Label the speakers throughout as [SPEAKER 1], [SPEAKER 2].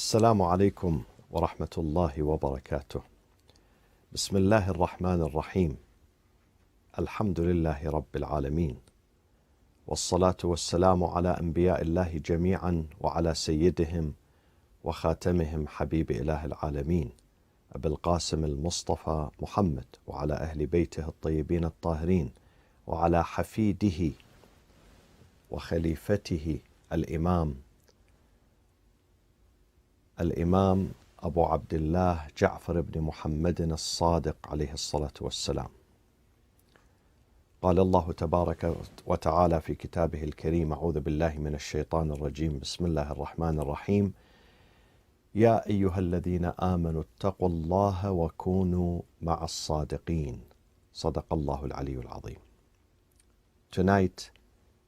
[SPEAKER 1] السلام عليكم ورحمة الله وبركاته. بسم الله الرحمن الرحيم. الحمد لله رب العالمين، والصلاة والسلام على أنبياء الله جميعا وعلى سيدهم وخاتمهم حبيب إله العالمين أبي القاسم المصطفى محمد، وعلى أهل بيته الطيبين الطاهرين، وعلى حفيده وخليفته الإمام أبو عبد الله جعفر بن محمد الصادق عليه الصلاة والسلام. قال الله تبارك وتعالى في كتابه الكريم: أعوذ بالله من الشيطان الرجيم، بسم الله الرحمن الرحيم. يا أيها الذين آمنوا اتقوا الله وكونوا مع الصادقين. صدق الله العلي العظيم. Tonight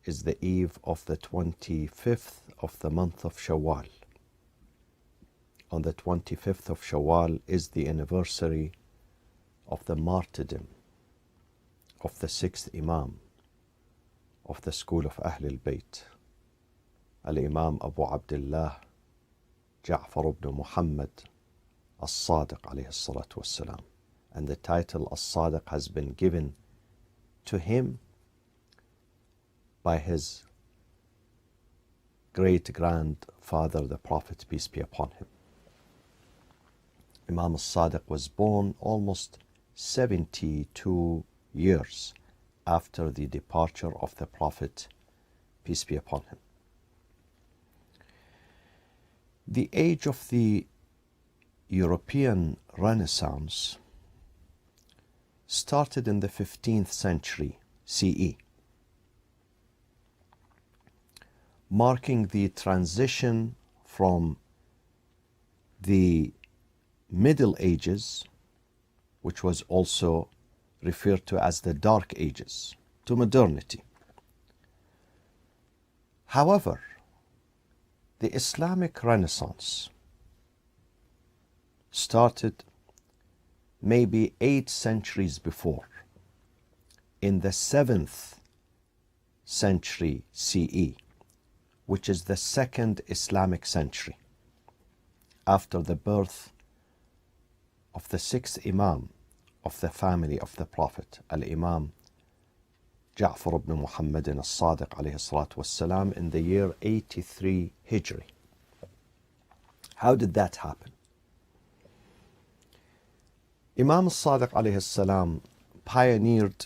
[SPEAKER 1] is the eve of the 25th of the month of Shawwal. On the 25th of Shawwal is the anniversary of the martyrdom of the 6th Imam of the school of Ahl al-Bayt, Al-Imam Abu Abdullah Ja'far ibn Muhammad Al-Sadiq alayhi salatu wassalam. And the title Al-Sadiq has been given to him by his great-grandfather, the Prophet, peace be upon him. Imam Al-Sadiq was born almost 72 years after the departure of the Prophet, peace be upon him. The age of the European Renaissance started in the 15th century CE, marking the transition from the Middle Ages, which was also referred to as the Dark Ages, to modernity. However, the Islamic Renaissance started maybe 8 centuries before, in the 7th century CE, which is the second Islamic century, after the birth of the 6th Imam of the family of the Prophet, Al-Imam Ja'far ibn Muhammad al-Sadiq alayhi salatu wassalam, in the year 83 Hijri. How did that happen? Imam al-Sadiq alayhi salam pioneered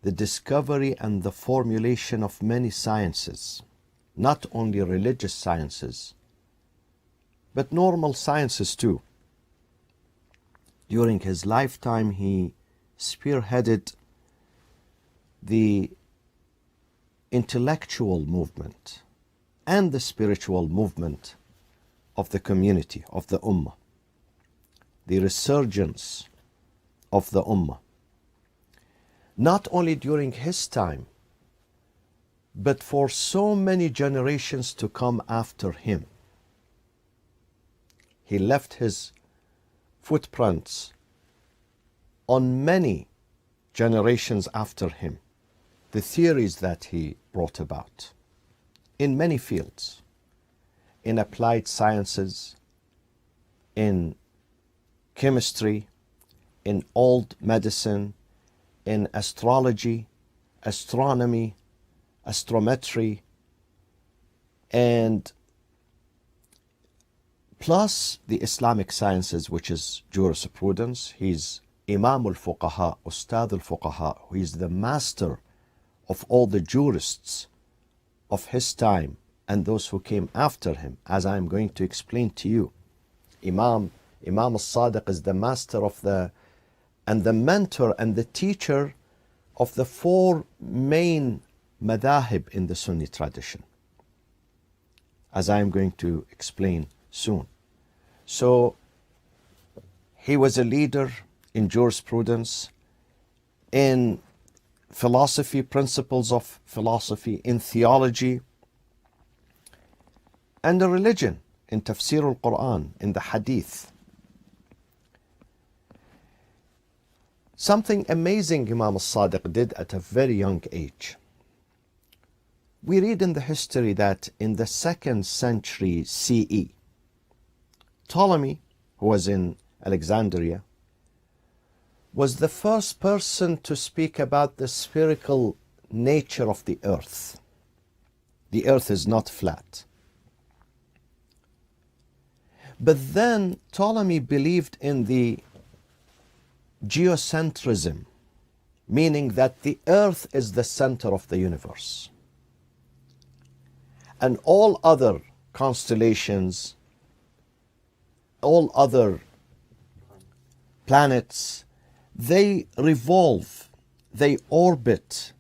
[SPEAKER 1] the discovery and the formulation of many sciences, not only religious sciences, but normal sciences too. During his lifetime, he spearheaded the intellectual movement and the spiritual movement of the community, of the Ummah, the resurgence of the Ummah, not only during his time, but for so many generations to come after him. He left his footprints on many generations after him, the theories that he brought about in many fields, in applied sciences, in chemistry, in old medicine, in astrology, astronomy, astrometry, and plus the Islamic sciences, which is jurisprudence. He's Imam al-Fuqaha, Ustad al-Fuqaha, who is the master of all the jurists of his time and those who came after him, as I'm going to explain to you. Imam al-Sadiq is the master of and the mentor and the teacher of the 4 main madahib in the Sunni tradition, as I'm going to explain soon. So he was a leader in jurisprudence, in philosophy, principles of philosophy, in theology, and in religion, in tafsir al-Quran, in the hadith. Something amazing Imam al-Sadiq did at a very young age. we read in the history that in the 2nd century CE, Ptolemy, who was in Alexandria, was the first person to speak about the spherical nature of the earth. The earth is not flat. But then Ptolemy believed in the geocentrism, meaning that the earth is the center of the universe. And all other constellations, all other planets, they revolve, they orbit,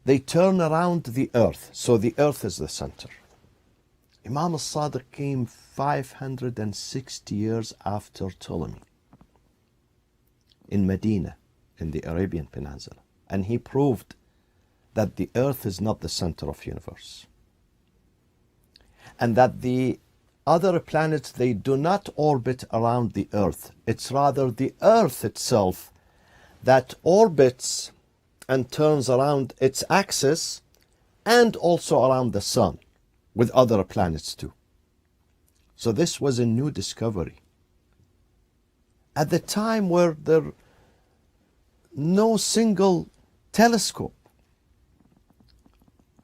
[SPEAKER 1] they turn around the earth. So the earth is the center. Imam Al-Sadiq came 560 years after Ptolemy in Medina, in the Arabian Peninsula. And he proved that the earth is not the center of the universe. And that the other planets, they do not orbit around the earth. It's rather the earth itself that orbits and turns around its axis and also around the sun with other planets too. So this was a new discovery. At the time where there no single telescope.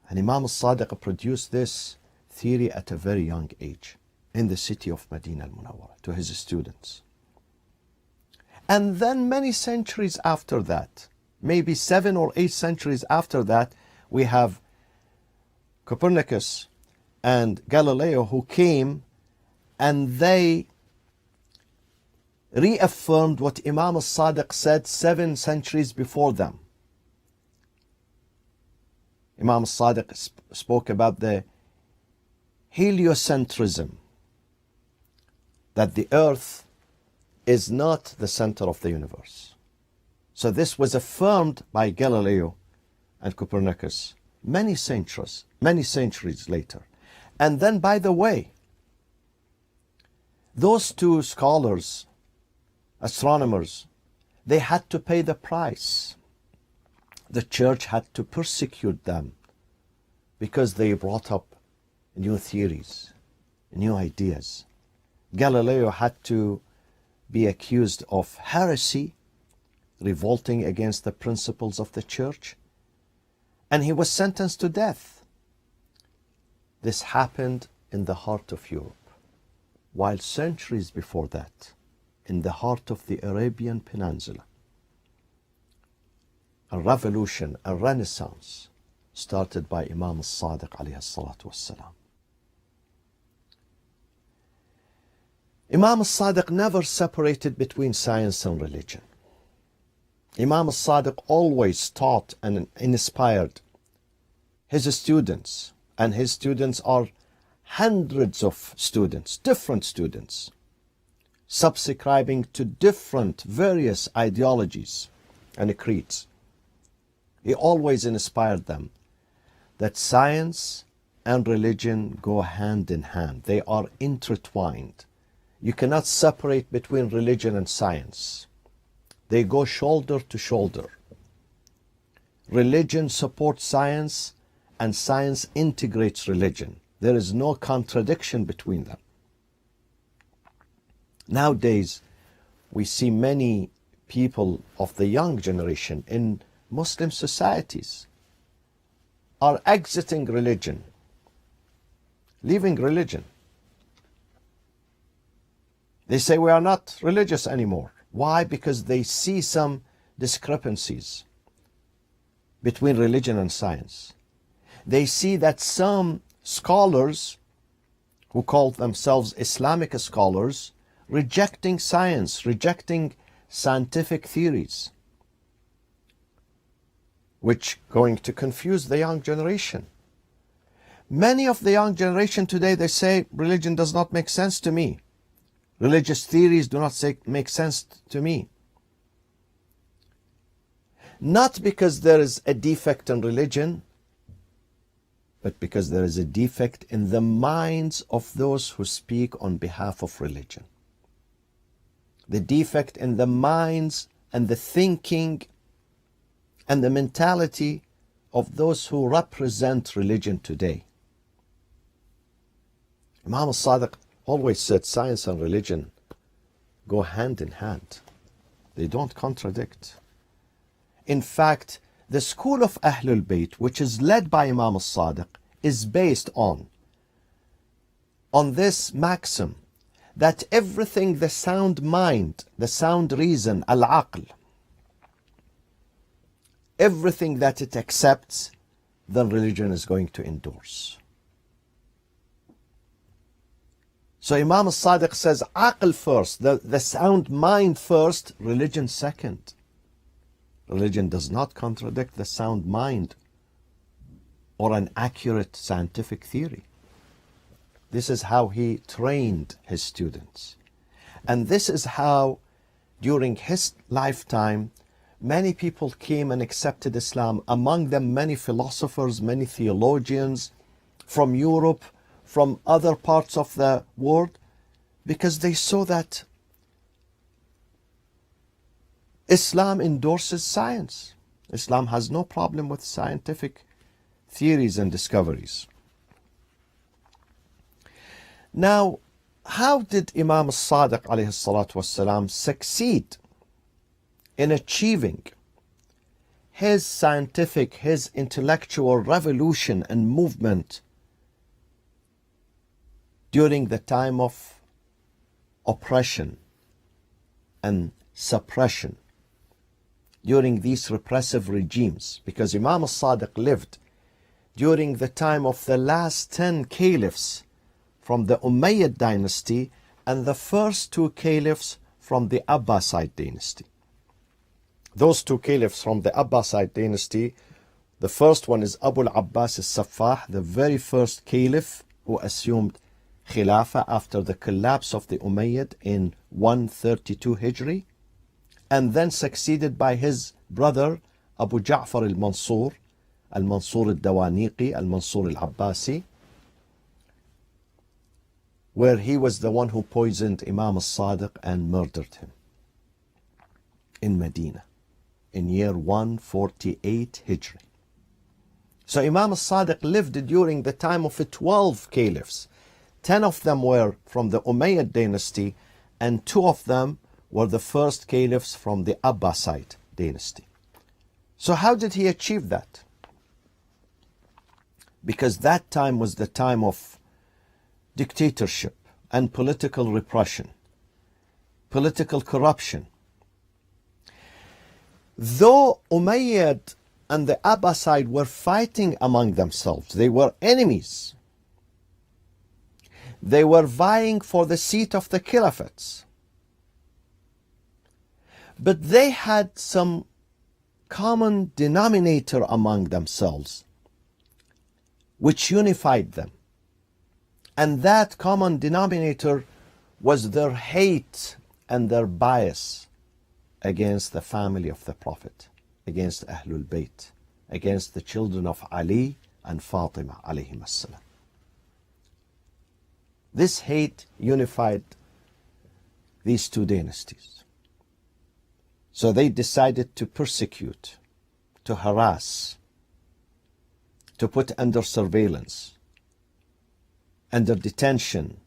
[SPEAKER 1] And Imam Al-Sadiq produced this theory at a very young age in the city of Medina al-Munawwara to his students. And then many centuries after that, maybe 7 or 8 centuries after that, we have Copernicus and Galileo who came and they reaffirmed what Imam Al-Sadiq said 7 centuries before them. Imam Al-Sadiq spoke about the heliocentrism, that the earth is not the center of the universe. So this was affirmed by Galileo and Copernicus many centuries later. And then, by the way, those 2 scholars, astronomers, they had to pay the price. The church had to persecute them because they brought up new theories, new ideas. Galileo had to be accused of heresy, revolting against the principles of the church, and he was sentenced to death. This happened in the heart of Europe, while centuries before that, in the heart of the Arabian Peninsula, a revolution, a renaissance, started by Imam Al-Sadiq alayhi salatu wassalam. Imam Al-Sadiq never separated between science and religion. Imam Al-Sadiq always taught and inspired his students, and his students are hundreds of students, different students, subscribing to different various ideologies and creeds. He always inspired them that science and religion go hand in hand. They are intertwined. You cannot separate between religion and science. They go shoulder to shoulder. Religion supports science, and science integrates religion. There is no contradiction between them. Nowadays, we see many people of the young generation in Muslim societies are exiting religion, leaving religion. They say we are not religious anymore. Why? Because they see some discrepancies between religion and science. They see that some scholars who call themselves Islamic scholars rejecting science, rejecting scientific theories, which going to confuse the young generation. Many of the young generation today, they say religion does not make sense to me. Religious theories do not make sense to me. Not because there is a defect in religion, but because there is a defect in the minds of those who speak on behalf of religion. The defect in the minds and the thinking and the mentality of those who represent religion today. Imam al-Sadiq always said science and religion go hand in hand. They don't contradict. In fact, the school of Ahlul Bayt, which is led by Imam al-Sadiq, is based on this maxim that everything the sound mind, the sound reason, al-aql, everything that it accepts, then religion is going to endorse. So Imam al-Sadiq says, aql first, the sound mind first, religion second. Religion does not contradict the sound mind or an accurate scientific theory. This is how he trained his students. And this is how, during his lifetime, many people came and accepted Islam, among them many philosophers, many theologians from Europe, from other parts of the world, because they saw that Islam endorses science. Islam has no problem with scientific theories and discoveries. Now, how did Imam al-Sadiq alayhi salatu wasalam succeed in achieving his scientific, his intellectual revolution and movement during the time of oppression and suppression, during these repressive regimes? Because Imam al-Sadiq lived during the time of the last 10 caliphs from the Umayyad dynasty and the first 2 caliphs from the Abbasid dynasty. Those 2 caliphs from the Abbasid dynasty, the first one is Abu al-Abbas al-Saffah, the very first caliph who assumed Khilafah after the collapse of the Umayyad in 132 Hijri, and then succeeded by his brother Abu Ja'far al-Mansur, al-Mansur al-Dawaniqi, al-Mansur al-Abbasi, where he was the one who poisoned Imam al-Sadiq and murdered him in Medina in year 148 Hijri. So Imam al-Sadiq lived during the time of 12 caliphs. 10 of them were from the Umayyad dynasty, and 2 of them were the first caliphs from the Abbasid dynasty. So how did he achieve that? Because that time was the time of dictatorship and political repression, political corruption. Though Umayyad and the Abbasid were fighting among themselves, they were enemies. They were vying for the seat of the caliphates. But they had some common denominator among themselves, which unified them. And that common denominator was their hate and their bias against the family of the Prophet, against Ahlul Bayt, against the children of Ali and Fatima alayhim as-salam. This hate unified these 2 dynasties. So they decided to persecute, to harass, to put under surveillance, under detention,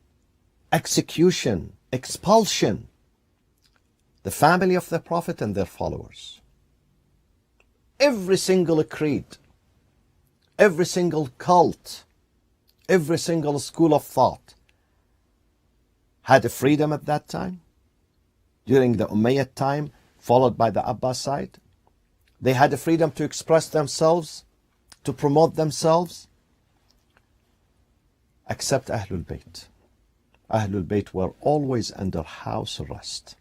[SPEAKER 1] execution, expulsion, the family of the Prophet and their followers. Every single creed, every single cult, every single school of thought had a freedom at that time. During the Umayyad time, followed by the Abbasid, they had a freedom to express themselves, to promote themselves, except Ahlul Bayt. Ahlul Bayt were always under house arrest.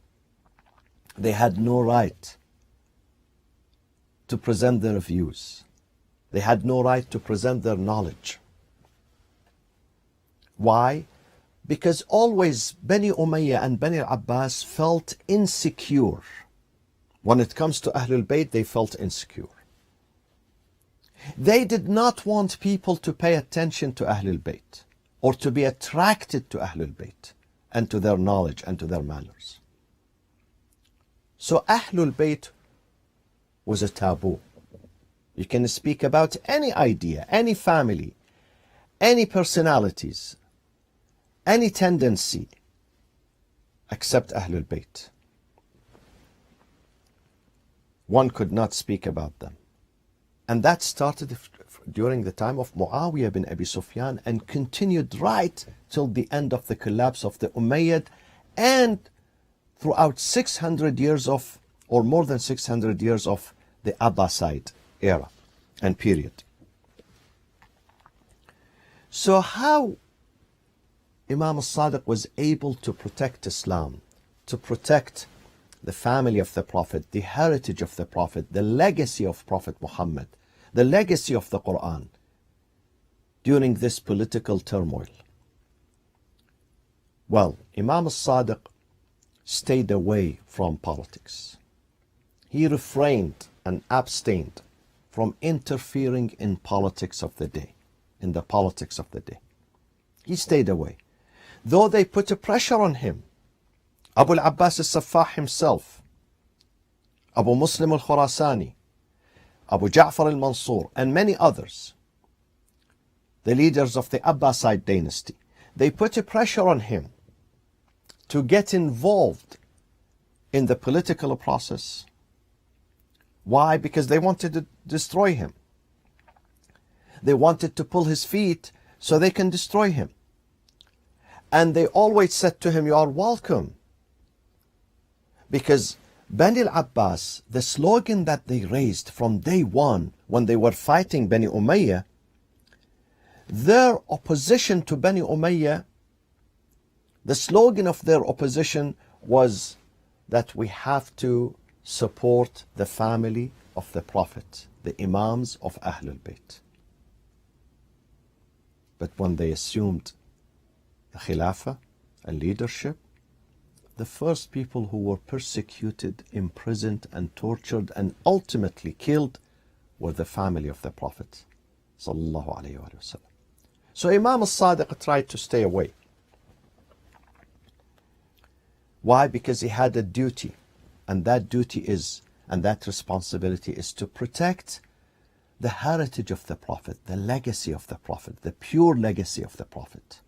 [SPEAKER 1] They had no right to present their views. They had no right to present their knowledge. Why? Because always Bani Umayyah and Bani Abbas felt insecure. When it comes to Ahlul Bayt, they felt insecure. They did not want people to pay attention to Ahlul Bayt or to be attracted to Ahlul Bayt and to their knowledge and to their manners. So Ahlul Bayt was a taboo. You can speak about any idea, any family, any personalities, any tendency, except Ahlul Bayt. One could not speak about them. And that started during the time of Muawiyah bin Abi Sufyan and continued right till the end of the collapse of the Umayyad and throughout 600 years of, or more than 600 years of the Abbasid era and period. So how Imam Sadiq was able to protect Islam, to protect the family of the Prophet, the heritage of the Prophet, the legacy of Prophet Muhammad, the legacy of the Quran during this political turmoil? Well, Imam Sadiq stayed away from politics. He refrained and abstained from interfering in politics of the day, in the politics of the day. He stayed away. Though they put a pressure on him, Abu al-Abbas al-Saffah himself, Abu Muslim al-Khurasani, Abu Ja'far al-Mansur, and many others, the leaders of the Abbasid dynasty, they put a pressure on him to get involved in the political process. Why? Because they wanted to destroy him. They wanted to pull his feet so they can destroy him. And they always said to him, you are welcome. Because Bani al-Abbas, the slogan that they raised from day one when they were fighting Bani Umayyah, their opposition to Bani Umayyah, the slogan of their opposition was that we have to support the family of the Prophet, the Imams of Ahlul Bayt. But when they assumed the Khilafah and leadership, the first people who were persecuted, imprisoned and tortured and ultimately killed were the family of the Prophet sallallahu alaihi wasallam. So Imam al-Sadiq tried to stay away. Why? Because he had a duty, and that duty is, and that responsibility is to protect the heritage of the Prophet, the legacy of the Prophet, the pure legacy of the Prophet,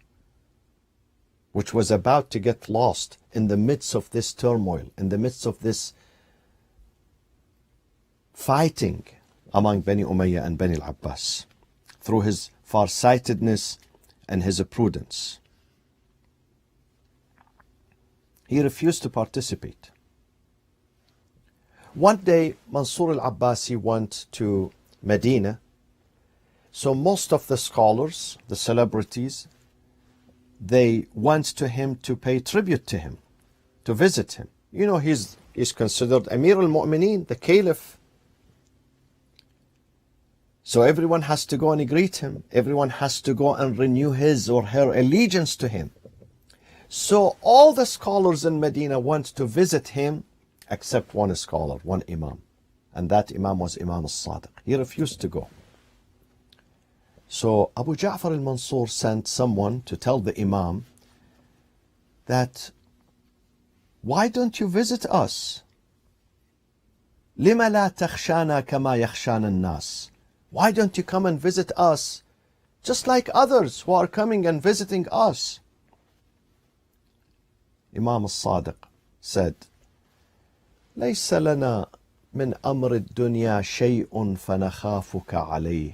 [SPEAKER 1] which was about to get lost in the midst of this turmoil, in the midst of this fighting among Bani Umayyah and Bani al-Abbas through his farsightedness and his prudence. He refused to participate. One day, Mansur al-Abbasi went to Medina. So most of the scholars, the celebrities, they went to him to pay tribute to him, to visit him. You know, he's considered Amir al-Mu'mineen, the Caliph. So everyone has to go and greet him. Everyone has to go and renew his or her allegiance to him. So all the scholars in Medina went to visit him except one scholar, one Imam. And that Imam was Imam al-Sadiq. He refused to go. So Abu Ja'far al-Mansur sent someone to tell the Imam that, why don't you visit us? لِمَ لَا تَخْشَانَا كَمَا يَخْشَانَ النَّاسِ. Why don't you come and visit us just like others who are coming and visiting us? Imam al-Sadiq said, لَيْسَ لَنَا مِنْ أَمْرِ الدُّنْيَا شَيْءٌ فَنَخَافُكَ عَلَيْهِ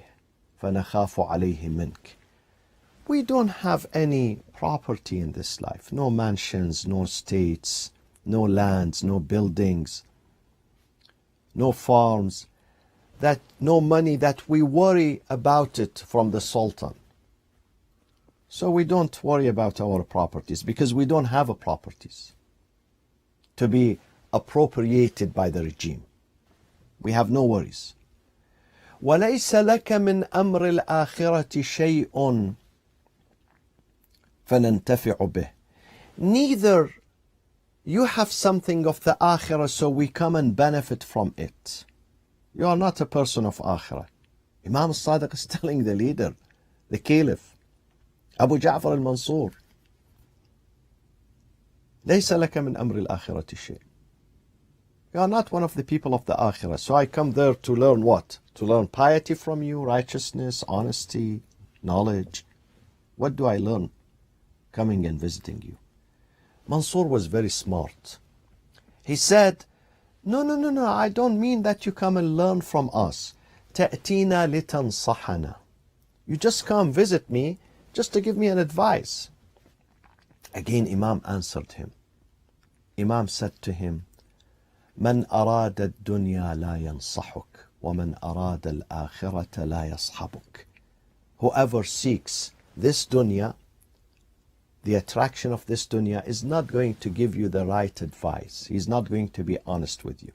[SPEAKER 1] فَنَخَافُ عَلَيْهِ مِنْكَ. We don't have any property in this life. No mansions, no estates, no lands, no buildings, no farms, no money that we worry about it from the Sultan. So we don't worry about our properties because we don't have properties to be appropriated by the regime. We have no worries. وَلَيْسَ لَكَ مِنْ أَمْرِ الْآخِرَةِ شَيْءٌ فَنَنْتَفِعُ بِهِ. Neither you have something of the Akhirah so we come and benefit from it. You are not a person of Akhirah. Imam al-Sadiq is telling the leader, the Caliph, Abu Ja'far al-Mansur, لَيْسَ لَكَ مِنْ أَمْرِ الْآخِرَةِ شَيْءٌ. You are not one of the people of the Akhirah. So I come there to learn what? To learn piety from you, righteousness, honesty, knowledge. What do I learn coming and visiting you? Mansur was very smart. He said, no, I don't mean that you come and learn from us. تأتينا لتنصحنا. You just come visit me just to give me an advice. Again, Imam answered him. Imam said to him, من أراد الدنيا لا ينصحك ومن أراد الآخرة لا يصحبك. Whoever seeks this dunya, the attraction of this dunya, is not going to give you the right advice. He's not going to be honest with you.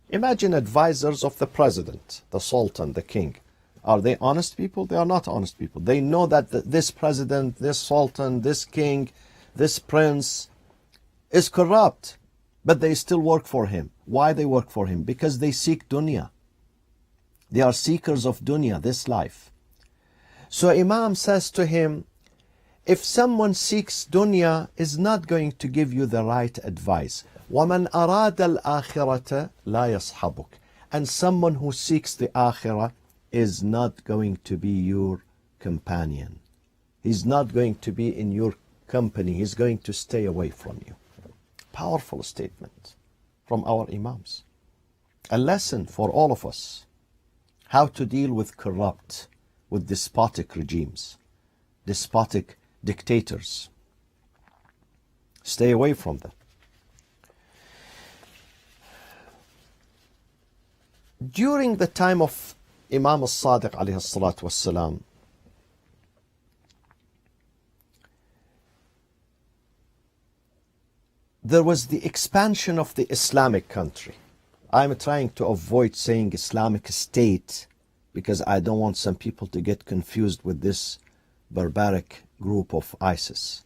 [SPEAKER 1] Imagine advisors of the president, the sultan, the king. Are they honest people? They are not honest people. They know that this president, this sultan, this king, this prince is corrupt, but they still work for him. Why they work for him? Because they seek dunya. They are seekers of dunya, this life. So Imam says to him, if someone seeks dunya, is not going to give you the right advice. وَمَنْ أَرَادَ الْآخِرَةَ لَا يَصْحَبُكَ. And someone who seeks the akhirah is not going to be your companion. He's not going to be in your company. He's going to stay away from you. Powerful statement from our Imams. A lesson for all of us. How to deal with corrupt, with despotic regimes, despotic dictators. Stay away from them. During the time of Imam Al-Sadiq alayhi salatu wassalam, there was the expansion of the Islamic country. I'm trying to avoid saying Islamic State because I don't want some people to get confused with this barbaric group of ISIS.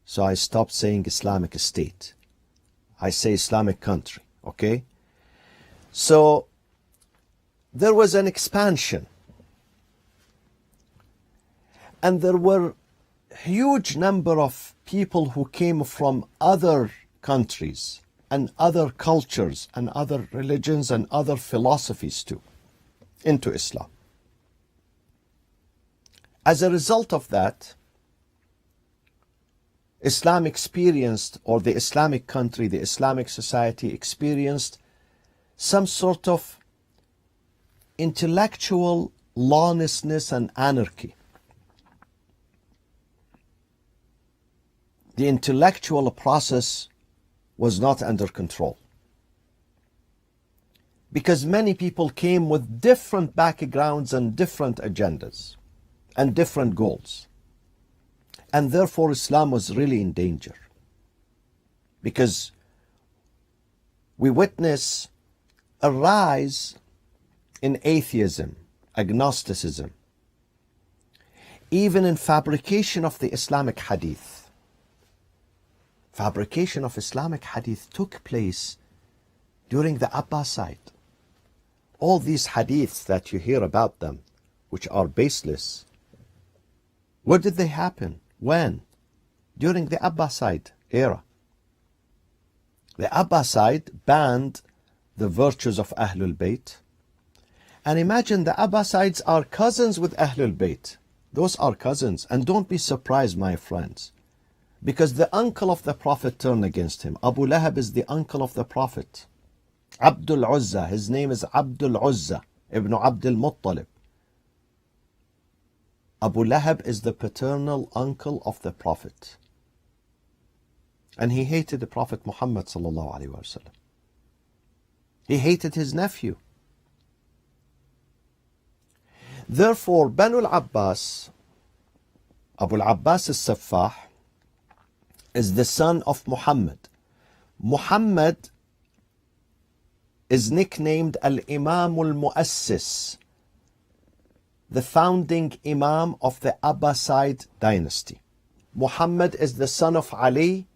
[SPEAKER 1] So I stopped saying Islamic State. I say Islamic country, okay? So there was an expansion. And there were huge number of people who came from other countries and other cultures and other religions and other philosophies too into Islam. As a result of that, Islam experienced, or the Islamic country, the Islamic society experienced some sort of intellectual lawlessness and anarchy. The intellectual process was not under control. Because many people came with different backgrounds and different agendas and different goals. And therefore Islam was really in danger. Because we witness a rise in atheism, agnosticism, even in fabrication of the Islamic hadith. Fabrication of Islamic hadith took place during the Abbasid. All these hadiths that you hear about them, which are baseless, where did they happen? When? During the Abbasid era. The Abbasid banned the virtues of Ahlul Bayt. And imagine the Abbasids are cousins with Ahlul Bayt. Those are cousins. And don't be surprised, my friends, because the uncle of the Prophet turned against him. Abu Lahab is the uncle of the Prophet. Abdul Uzza, his name is Abdul Uzza ibn Abdul Muttalib. Abu Lahab is the paternal uncle of the Prophet. And he hated the Prophet Muhammad sallallahu alaihi wasallam. He hated his nephew. Therefore, Banu al-Abbas, Abu al-Abbas al-Saffah, is the son of Muhammad. Muhammad is nicknamed Al-Imam al-Muassis, the founding Imam of the Abbasid dynasty. Muhammad is the son of Ali.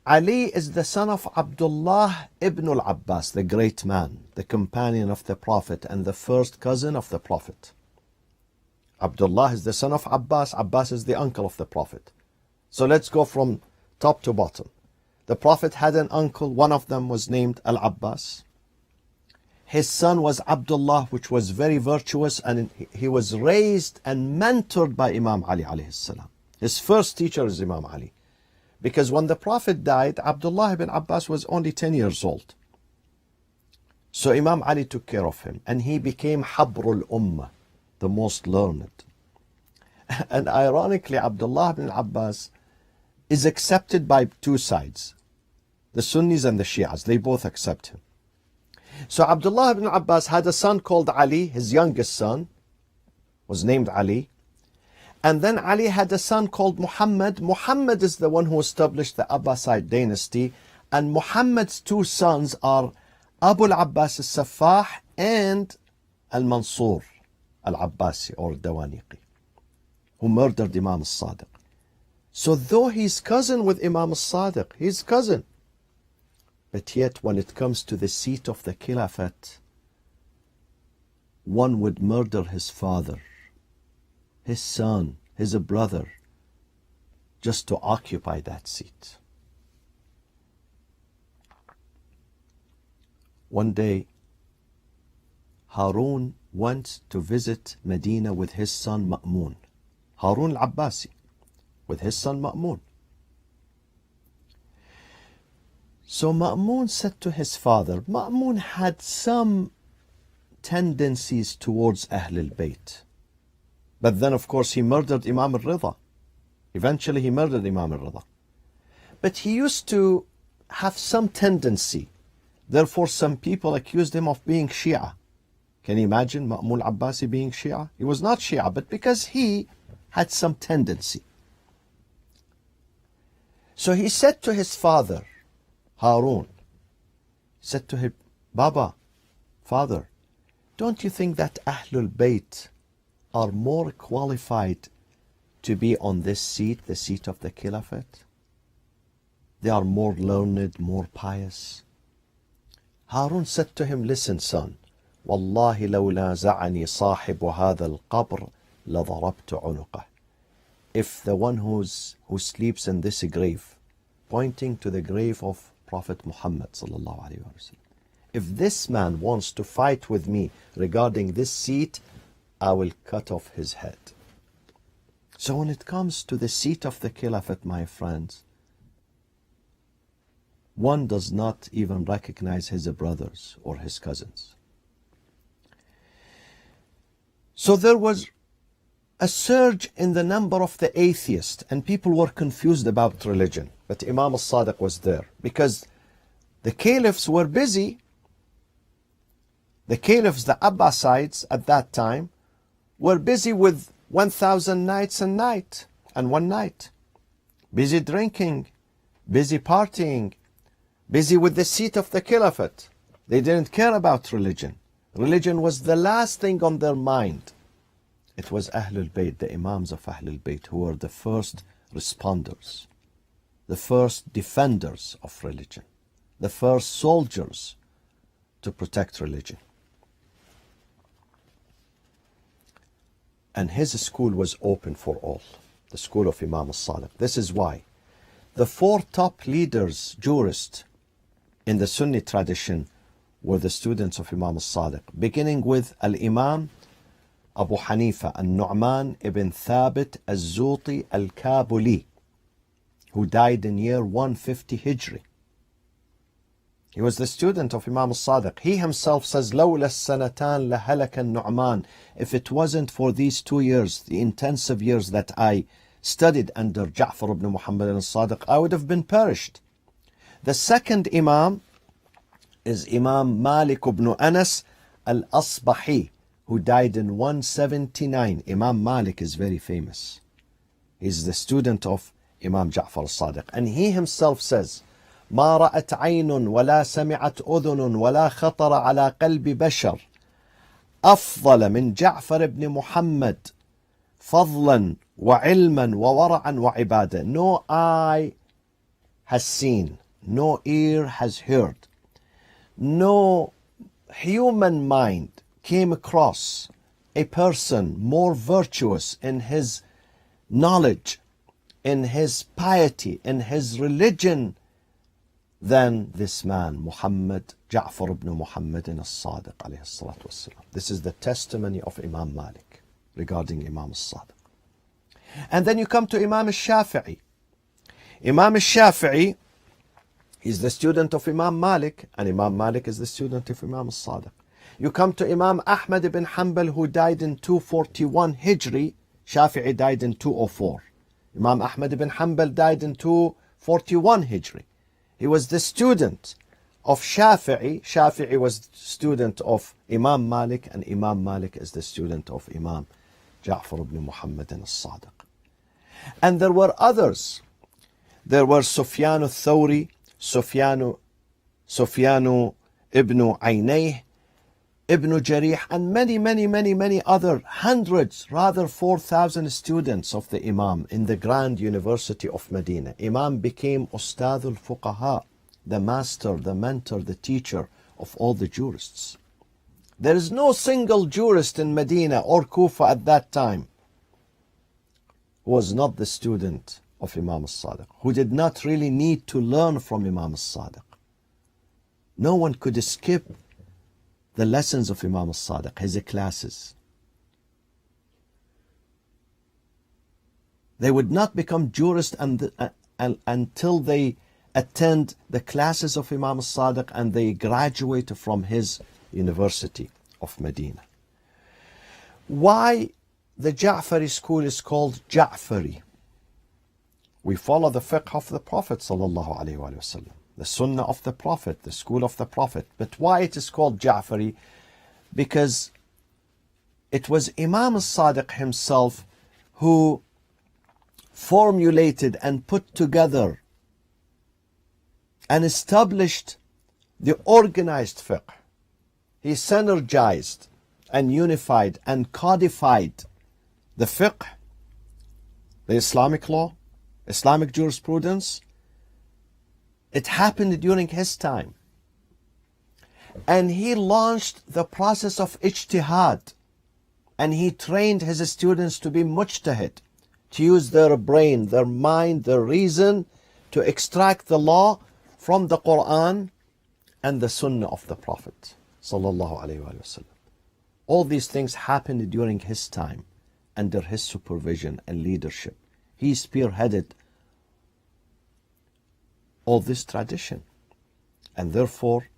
[SPEAKER 1] Ali is the son of Abdullah ibn al-Abbas, the great man, the companion of the Prophet and the first cousin of the Prophet. Abdullah is the son of Abbas. Abbas is the uncle of the Prophet. So let's go from top to bottom. The Prophet had an uncle, one of them was named Al-Abbas. His son was Abdullah, which was very virtuous, and he was raised and mentored by Imam Ali alayhi salam. His first teacher is Imam Ali. Because when the Prophet died, Abdullah ibn Abbas was only 10 years old. So Imam Ali took care of him, and he became Habrul Ummah, the most learned. And ironically, Abdullah ibn Abbas is accepted by two sides, the Sunnis and the Shias. They both accept him. So Abdullah ibn Abbas had a son called Ali. His youngest son was named Ali. And then Ali had a son called Muhammad. Muhammad is the one who established the Abbasid dynasty. And Muhammad's two sons are Abu al-Abbas al-Saffah and al-Mansur al-Abbasi or Dawaniqi, who murdered Imam al-Sadiq. So though he's cousin with Imam al-Sadiq, he's cousin. But yet when it comes to the seat of the Khilafat, one would murder his father, his son, his brother, just to occupy that seat. One day, Harun went to visit Medina with his son Ma'mun. Harun al-Abbasi, with his son Ma'mun. So Ma'mun said to his father, Ma'mun had some tendencies towards Ahl al-Bayt. But then of course he murdered Imam al-Rida. Eventually he murdered Imam al-Rida. But he used to have some tendency. Therefore some people accused him of being Shia. Can you imagine Ma'mun al-Abbasi being Shia? He was not Shia, but because he had some tendency. So he said to his father, Harun, said to him, Baba, father, don't you think that Ahlul Bayt are more qualified to be on this seat, the seat of the Khilafat? They are more learned, more pious. Harun said to him, listen son, Wallahi law naza'ani sahibu hadha al-qabr ladarabtu unuqah. If the one who sleeps in this grave, pointing to the grave of Prophet Muhammad sallallahu alaihi wasallam, if this man wants to fight with me regarding this seat, I will cut off his head. So when it comes to the seat of the Khilafat, my friends, one does not even recognize his brothers or his cousins. So there was a surge in the number of the atheists, and people were confused about religion. But Imam al-Sadiq was there because the caliphs were busy. The caliphs, the Abbasides at that time, were busy with 1,000 nights and one night. Busy drinking, busy partying, busy with the seat of the Caliphate. They didn't care about religion. Religion was the last thing on their mind. It was Ahlul Bayt, the Imams of Ahlul Bayt, who were the first responders, the first defenders of religion, the first soldiers to protect religion. And his school was open for all, the school of Imam al-Sadiq. This is why the four top leaders, jurists, in the Sunni tradition were the students of Imam al-Sadiq, beginning with Al-Imam Abu Hanifa al-Nu'man ibn Thabit al-Zuti al-Kabuli, who died in year 150 Hijri. He was the student of Imam al-Sadiq. He himself says, لَوْلَا السَّنَتَانْ لَهَلَكَ النُّعْمَانِ. If it wasn't for these 2 years, the intensive years that I studied under Ja'far ibn Muhammad al-Sadiq, I would have been perished. The second Imam is Imam Malik ibn Anas al-Asbahi, who died in 179. Imam Malik is very famous. He's the student of Imam Ja'far al-Sadiq. And he himself says, ما رأت عين ولا سمعت أذن ولا خطر على قلب بشر أفضل من جعفر بن محمد فضلا وعلما وورعا وعبادة. No eye has seen, no ear has heard, no human mind came across a person more virtuous in his knowledge, in his piety, in his religion, than this man, Muhammad, Ja'far ibn Muhammad al-Sadiq alayhi salatu wassalam. This is the testimony of Imam Malik regarding Imam al-Sadiq. And then you come to Imam al-Shafi'i. Imam al-Shafi'i is the student of Imam Malik, and Imam Malik is the student of Imam al-Sadiq. You come to Imam Ahmad ibn Hanbal, who died in 241 Hijri. Shafi'i died in 204. Imam Ahmad ibn Hanbal died in 241 Hijri. He was the student of Shafi'i. Shafi'i was student of Imam Malik, and Imam Malik is the student of Imam Ja'far ibn Muhammad al-Sadiq. And there were others. There were Sufyan al-Thawri, Sufyan ibn Aynayh, Ibn Jarih, and many other hundreds, rather 4,000 students of the Imam in the Grand University of Medina. Imam became Ustad al-Fuqaha, the master, the mentor, the teacher of all the jurists. There is no single jurist in Medina or Kufa at that time who was not the student of Imam al-Sadiq, who did not really need to learn from Imam al-Sadiq. No one could skip the lessons of Imam al-Sadiq, his classes. They would not become jurists until they attend the classes of Imam al-Sadiq and they graduate from his University of Medina. Why the Ja'fari school is called Ja'fari? We follow the fiqh of the Prophet sallallahu alaihi wasallam, the Sunnah of the Prophet, the school of the Prophet. But why it is called Ja'fari? Because it was Imam al-Sadiq himself who formulated and put together and established the organized fiqh. He synergized and unified and codified the fiqh, the Islamic law, Islamic jurisprudence. It happened during his time. And he launched the process of ijtihad. And he trained his students to be mujtahid, to use their brain, their mind, their reason to extract the law from the Quran and the Sunnah of the Prophet sallallahu alaihi wasallam. All these things happened during his time, under his supervision and leadership. He spearheaded all this tradition. And therefore,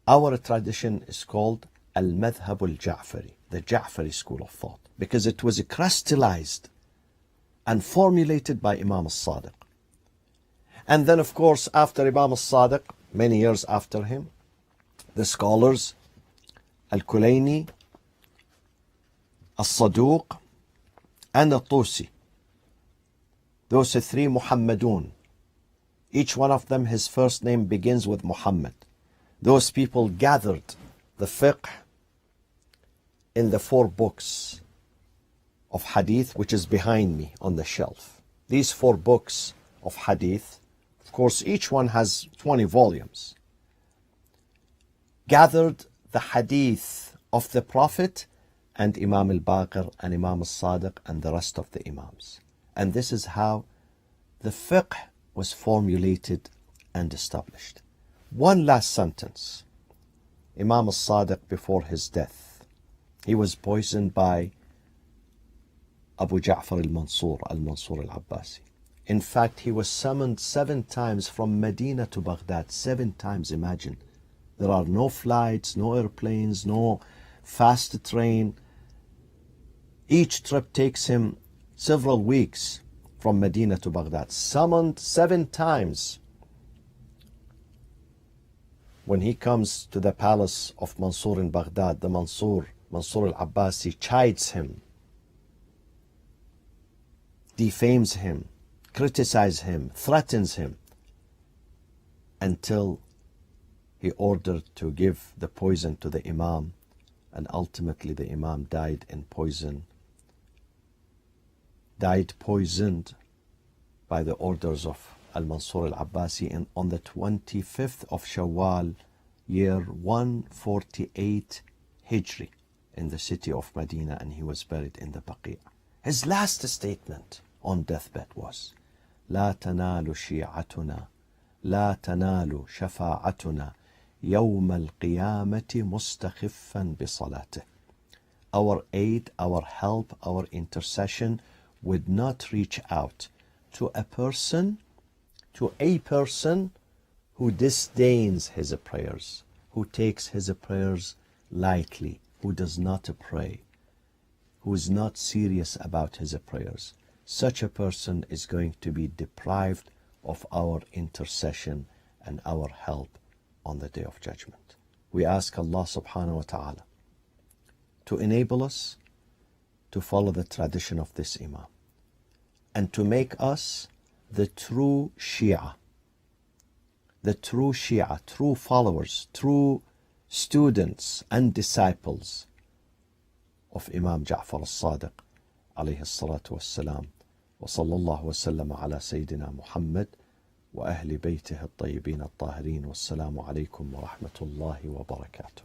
[SPEAKER 1] our tradition is called Al-Madhhab al-Ja'fari, the Ja'fari school of thought, because it was crystallized and formulated by Imam al-Sadiq. And then, of course, after Imam al-Sadiq, many years after him, the scholars Al-Kulayni, Al-Saduq, and Al-Tusi. Those are three Muhammadun. Each one of them, his first name begins with Muhammad. Those people gathered the fiqh in the 4 books of hadith, which is behind me on the shelf. These 4 books of hadith, of course, each one has 20 volumes, gathered the hadith of the Prophet and Imam al-Baqir and Imam al-Sadiq and the rest of the Imams. And this is how the fiqh was formulated and established. One last sentence. Imam al-Sadiq, before his death, he was poisoned by Abu Ja'far al-Mansur al-Abbasi. In fact, he was summoned 7 times from Medina to Baghdad. 7 times, imagine. There are no flights, no airplanes, no fast train. Each trip takes him several weeks from Medina to Baghdad. Summoned 7 times. When he comes to the palace of Mansur in Baghdad, the Mansur al-Abbasi chides him, defames him, criticizes him, threatens him, until he ordered to give the poison to the Imam, and ultimately the Imam died poisoned by the orders of Al-Mansur al-Abbasi on the 25th of Shawwal, year 148 Hijri, in the city of Medina, and he was buried in the Baqi'. His last statement on deathbed was, لا تنال شيعتنا لا تنال شفاعتنا يوم القيامة مستخفا بصلاته. Our aid, our help, our intercession would not reach out to a person who disdains his prayers, who takes his prayers lightly, who does not pray, who is not serious about his prayers. Such a person is going to be deprived of our intercession and our help on the Day of Judgment. We ask Allah subhanahu wa ta'ala to enable us to follow the tradition of this Imam and to make us the true Shia, true followers, true students and disciples of Imam Ja'far al-Sadiq alayhi salatu wassalam. وصلى الله وسلم على سيدنا محمد وأهل بيته الطيبين الطاهرين والسلام عليكم ورحمة الله وبركاته.